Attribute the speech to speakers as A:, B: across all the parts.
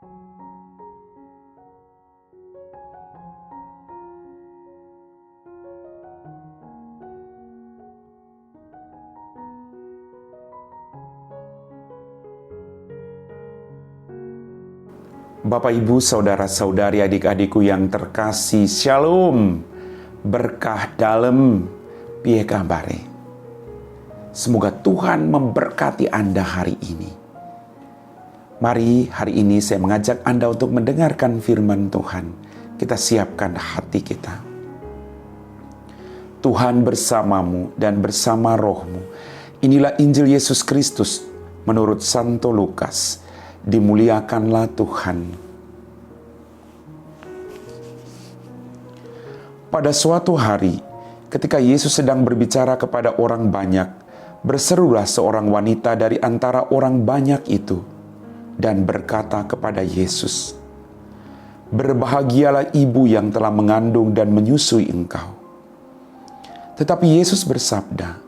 A: Bapak, Ibu, saudara-saudari, adik-adikku yang terkasih, Shalom, berkah dalam piye kabare. Semoga Tuhan memberkati Anda hari ini. Mari hari ini saya mengajak Anda untuk mendengarkan firman Tuhan. Kita siapkan hati kita. Tuhan bersamamu dan bersama rohmu. Inilah Injil Yesus Kristus menurut Santo Lukas. Dimuliakanlah Tuhan. Pada suatu hari, ketika Yesus sedang berbicara kepada orang banyak, berserulah seorang wanita dari antara orang banyak itu dan berkata kepada Yesus, "Berbahagialah ibu yang telah mengandung dan menyusui engkau." Tetapi Yesus bersabda,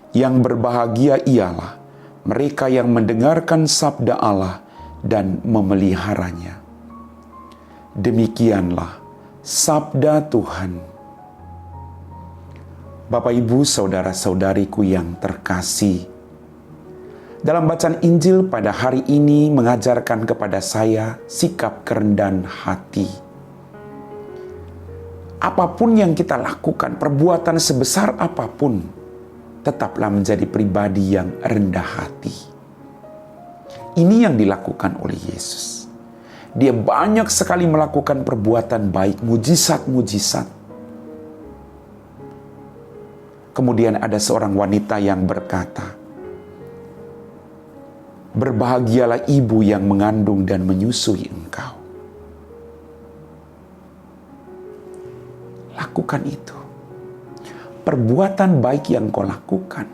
A: "Yang berbahagia ialah mereka yang mendengarkan sabda Allah dan memeliharanya." Demikianlah sabda Tuhan. Bapak, Ibu, saudara-saudariku yang terkasih, dalam bacaan Injil pada hari ini mengajarkan kepada saya sikap kerendahan hati. Apapun yang kita lakukan, perbuatan sebesar apapun, tetaplah menjadi pribadi yang rendah hati. Ini yang dilakukan oleh Yesus. Dia banyak sekali melakukan perbuatan baik, mujizat-mujizat. Kemudian ada seorang wanita yang berkata, "Berbahagialah ibu yang mengandung dan menyusui engkau." Lakukan itu. Perbuatan baik yang kau lakukan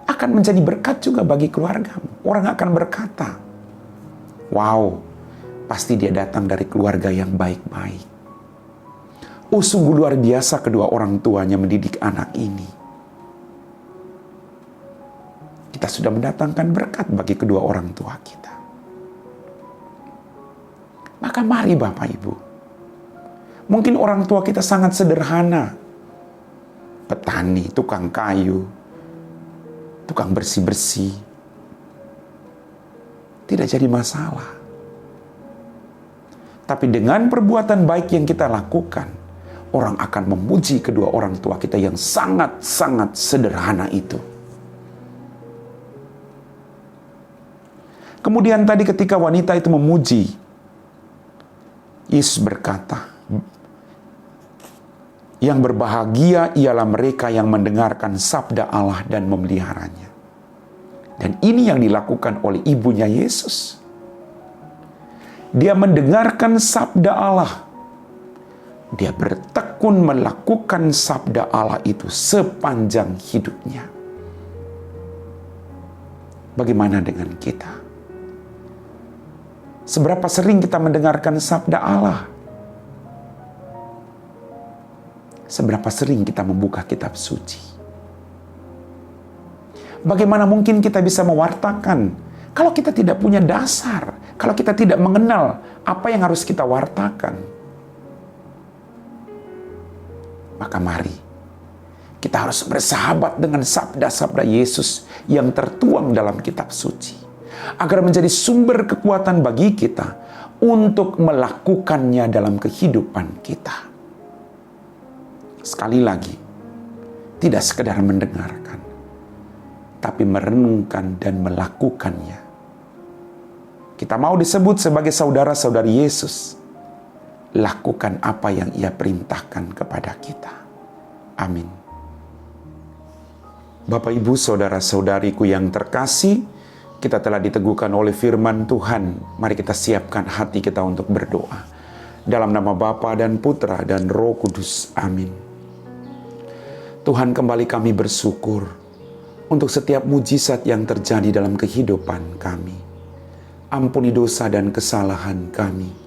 A: akan menjadi berkat juga bagi keluargamu. Orang akan berkata, "Wow, pasti dia datang dari keluarga yang baik-baik. Oh, sungguh luar biasa kedua orang tuanya mendidik anak ini." Kita sudah mendatangkan berkat bagi kedua orang tua kita. Maka mari Bapak Ibu. Mungkin orang tua kita sangat sederhana. Petani, tukang kayu, tukang bersih-bersih. Tidak jadi masalah. Tapi dengan perbuatan baik yang kita lakukan, orang akan memuji kedua orang tua kita yang sangat-sangat sederhana itu. Kemudian tadi ketika wanita itu memuji, Yesus berkata, "Yang berbahagia ialah mereka yang mendengarkan sabda Allah dan memeliharanya." Dan ini yang dilakukan oleh ibunya Yesus. Dia mendengarkan sabda Allah. Dia bertekun melakukan sabda Allah itu sepanjang hidupnya. Bagaimana dengan kita? Seberapa sering kita mendengarkan sabda Allah? Seberapa sering kita membuka kitab suci? Bagaimana mungkin kita bisa mewartakan kalau kita tidak punya dasar, kalau kita tidak mengenal apa yang harus kita wartakan? Maka mari kita harus bersahabat dengan sabda-sabda Yesus yang tertuang dalam kitab suci, agar menjadi sumber kekuatan bagi kita untuk melakukannya dalam kehidupan kita. Sekali lagi, tidak sekedar mendengarkan, tapi merenungkan dan melakukannya. Kita mau disebut sebagai saudara-saudari Yesus. Lakukan apa yang Ia perintahkan kepada kita. Amin. Bapak, Ibu, saudara-saudariku yang terkasih, kita telah diteguhkan oleh firman Tuhan. Mari kita siapkan hati kita untuk berdoa. Dalam nama Bapa dan Putra dan Roh Kudus. Amin. Tuhan, kembali kami bersyukur untuk setiap mujizat yang terjadi dalam kehidupan kami. Ampuni dosa dan kesalahan kami.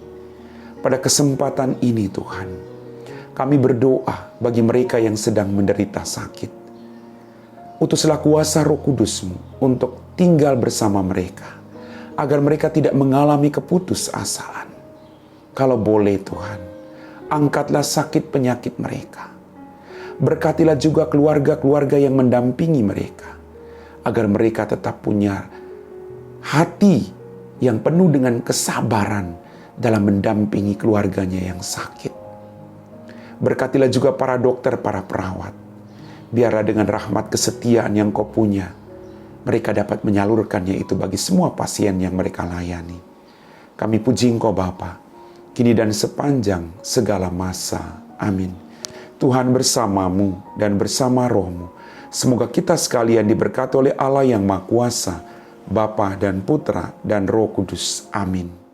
A: Pada kesempatan ini Tuhan, kami berdoa bagi mereka yang sedang menderita sakit. Utuslah kuasa Roh Kudus-Mu untuk tinggal bersama mereka, agar mereka tidak mengalami keputusasaan. Kalau boleh Tuhan, angkatlah sakit penyakit mereka. Berkatilah juga keluarga-keluarga yang mendampingi mereka, agar mereka tetap punya hati yang penuh dengan kesabaran dalam mendampingi keluarganya yang sakit. Berkatilah juga para dokter, para perawat. Biarlah dengan rahmat kesetiaan yang Kau punya, mereka dapat menyalurkannya itu bagi semua pasien yang mereka layani. Kami puji Engkau Bapa, kini dan sepanjang segala masa. Amin. Tuhan bersamamu dan bersama rohmu. Semoga kita sekalian diberkati oleh Allah yang Maha Kuasa, Bapa dan Putra dan Roh Kudus. Amin.